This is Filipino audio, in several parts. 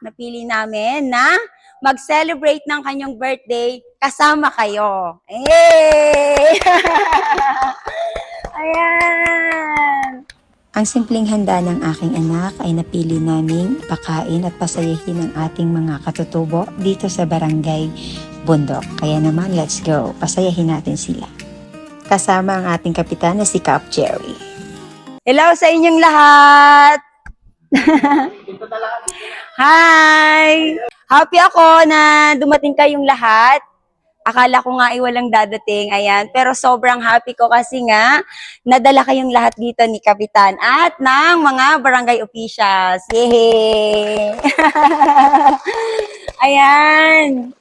napili namin na mag-celebrate ng kanyang birthday kasama kayo. Yay! Ayan! Ang simpleng handa ng aking anak ay napili naming pakain at pasayahin ang ating mga katutubo dito sa Barangay Bundok. Kaya naman, let's go. Pasayahin natin sila. Kasama ang ating kapitan na si Cap Jerry. Hello sa inyong lahat! Hi! Happy ako na dumating kayong lahat. Akala ko nga ay walang dadating, ayan. Pero sobrang happy ko kasi nga, nadala kayong lahat dito ni Kapitan at ng mga barangay officials. Yay! Ayan.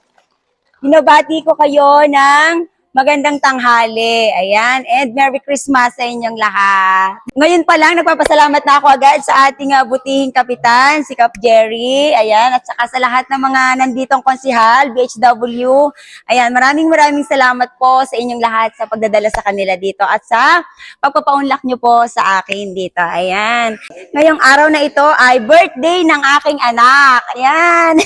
Binabati ko kayo ng magandang tanghali. Ayan. And Merry Christmas sa inyong lahat. Ngayon pa lang, nagpapasalamat na ako agad sa ating butihing kapitan, si Cap Jerry. Ayan. At saka sa lahat ng mga nanditong konsihal, BHW. Ayan. Maraming salamat po sa inyong lahat sa pagdadala sa kanila dito at sa pagpapaunlak nyo po sa akin dito. Ayan. Ngayong araw na ito ay birthday ng aking anak. Ayan.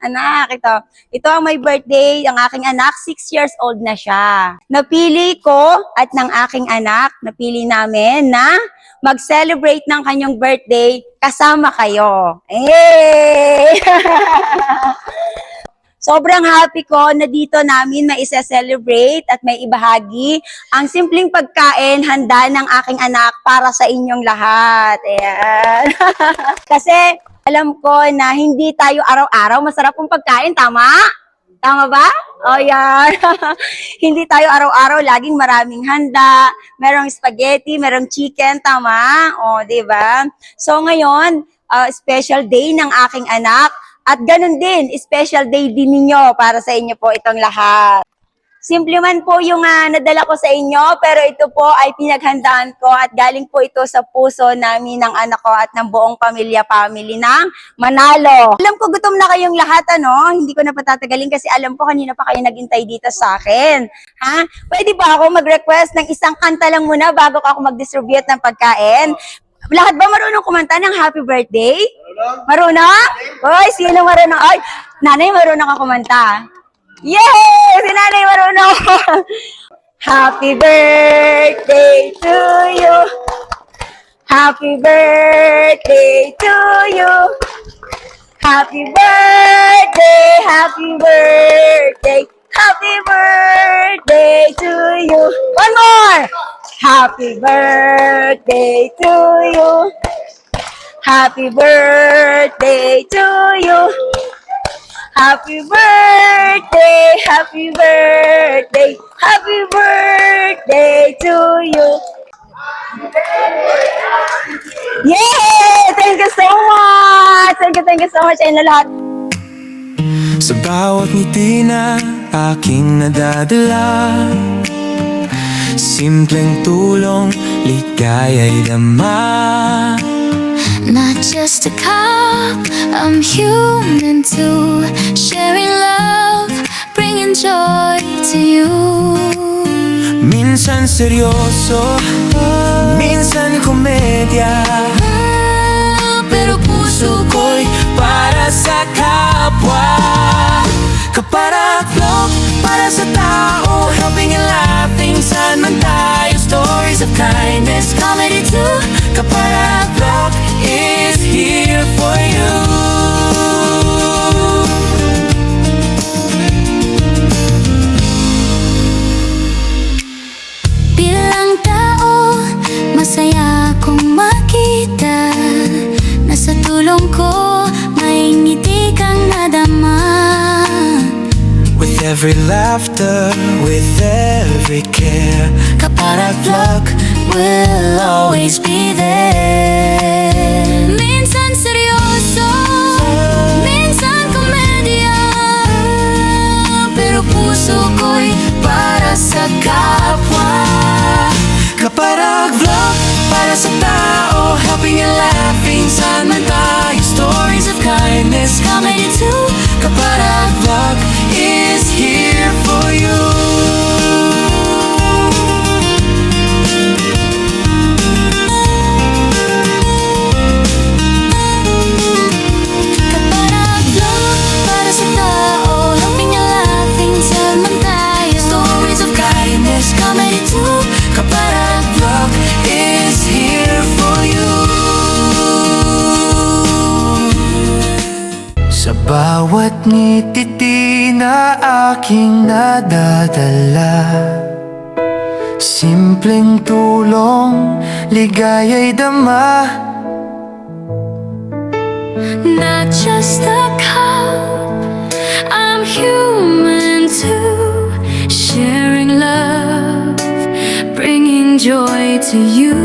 Anak, ito. Ito ang my birthday. Ang aking anak, 6 years old na siya. Napili ko at ng aking anak, napili namin na mag-celebrate ng kanyang birthday kasama kayo. Yay! Sobrang happy ko na dito namin maisa-celebrate at may ibahagi ang simpleng pagkain handa ng aking anak para sa inyong lahat. Ayan. Kasi alam ko na hindi tayo araw-araw masarap ang pagkain, tama? Tama ba? O yan. Hindi tayo araw-araw laging maraming handa, merong spaghetti, merong chicken, tama? O, di ba? So ngayon, special day ng aking anak at ganun din, special day din ninyo para sa inyo po itong lahat. Simple man po yung nadala ko sa inyo, pero ito po ay pinaghandaan ko at galing po ito sa puso namin ng anak ko at ng buong family ng Manalo. Alam ko gutom na kayong lahat, hindi ko na patatagalin kasi alam ko kanina pa kayo naghintay dito sa akin. Ha? Pwede ba ako mag-request ng isang kanta lang muna bago ako mag-distribute ng pagkain? Lahat ba marunong kumanta ng happy birthday? Marunong? Hoy, sino marunong? Ay, nanay marunong ka kumanta. Yay! Si nanay marunong! Happy birthday to you! Happy birthday to you! Happy birthday! Happy birthday! Happy birthday to you! One more! Happy birthday to you! Happy birthday to you! Happy birthday, happy birthday, happy birthday to you. Yay! Thank you so much! Thank you so much sa inyo lahat. Sa bawat ngiti na aking nadadala, simpleng tulong, ligaya'y dama. Not just a cup, I'm human too. Sharing love, bringing joy to you. Minsan seryoso, minsan komedya, Pero puso ko'y para sa kapwa. Kaparaklok, para sa tao, helping and laughing. Saan man tayo, stories of kindness, comedy too. Kaparaklok is here for you. bilang tao, masaya kong makita na sa tulong ko may ngiti kang nadama. With every laughter, with every care, Kaparaklok will always be there. Minsan seryoso, minsan komedya, pero puso ko'y para sa kapwa. Kaparaklok, para sa tao, helping and laughing. Saan man tayo, stories of kindness, comedy too. Kaparaklok is here for you. Kaparaklok Sa bawat ngiti na aking nadadala, simpleng tulong, ligaya'y dama. Not just a cup, I'm human too. Sharing love, bringing joy to you.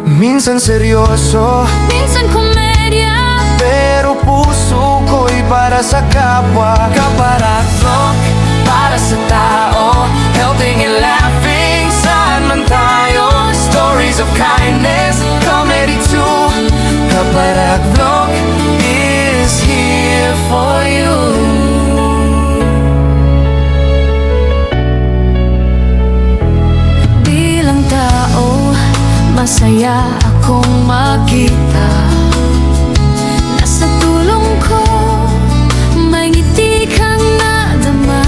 Minsan seryoso, Minsan komedya, pero puso ko'y para sa kapwa. Kaparaklok, para sa tao, helping and laughing, saan man tayo. Stories of kindness, comedy too. Kaparaklok is here for you. bilang tao, masaya akong makita na sa tulong ko may ngiti kang nadama.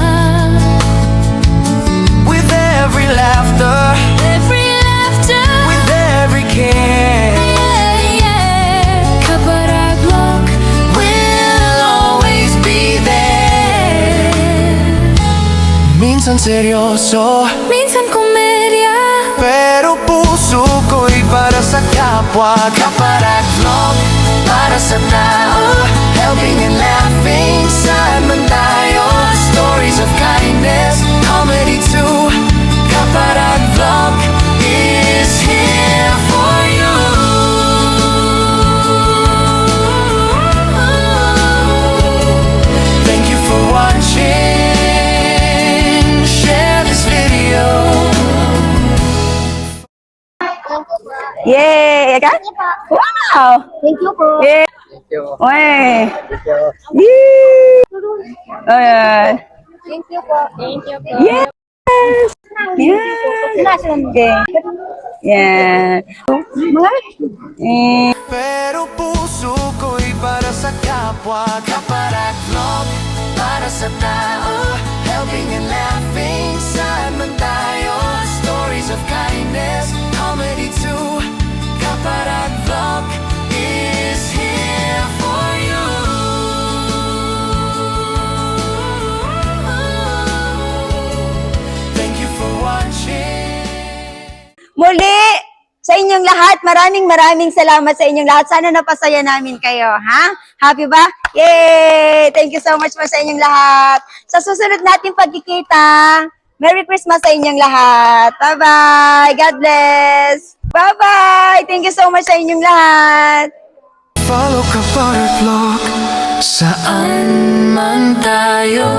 With every laughter, Every laughter, with every care, Kaparaklok we'll always be there. Minsan seryoso, minsan komedya, pero puso ko'y para sa kapwa. Kaparaklok, para sa tao, helping and laughing, saan man tayo. Stories of kindness, comedy too. Kaparaklok is here for you. Thank you for watching. Share this video. Yay! Ika? Wow! Thank you po. Yay! Uy! Yee! Ayan. Thank you po. Thank you po. Yes! Yes! Okay. Yan. Mga? Pero puso ko'y para sa kapwa. Kaparaklok, para sa tao, helping and laughing, saan man tayo. Stories of kindness, comedy too. Kaparaklok is here for you. Thank you for watching. Muli, sa inyong lahat, maraming salamat sa inyong lahat. Sana napasaya namin kayo, ha? Happy ba? Yay! Thank you so much po sa inyong lahat. Sa susunod nating pagkikita, Merry Christmas sa inyong lahat. Bye-bye! God bless! Bye-bye! Thank you so much sa inyong lahat. Follow Kaparaklok, saan man tayo.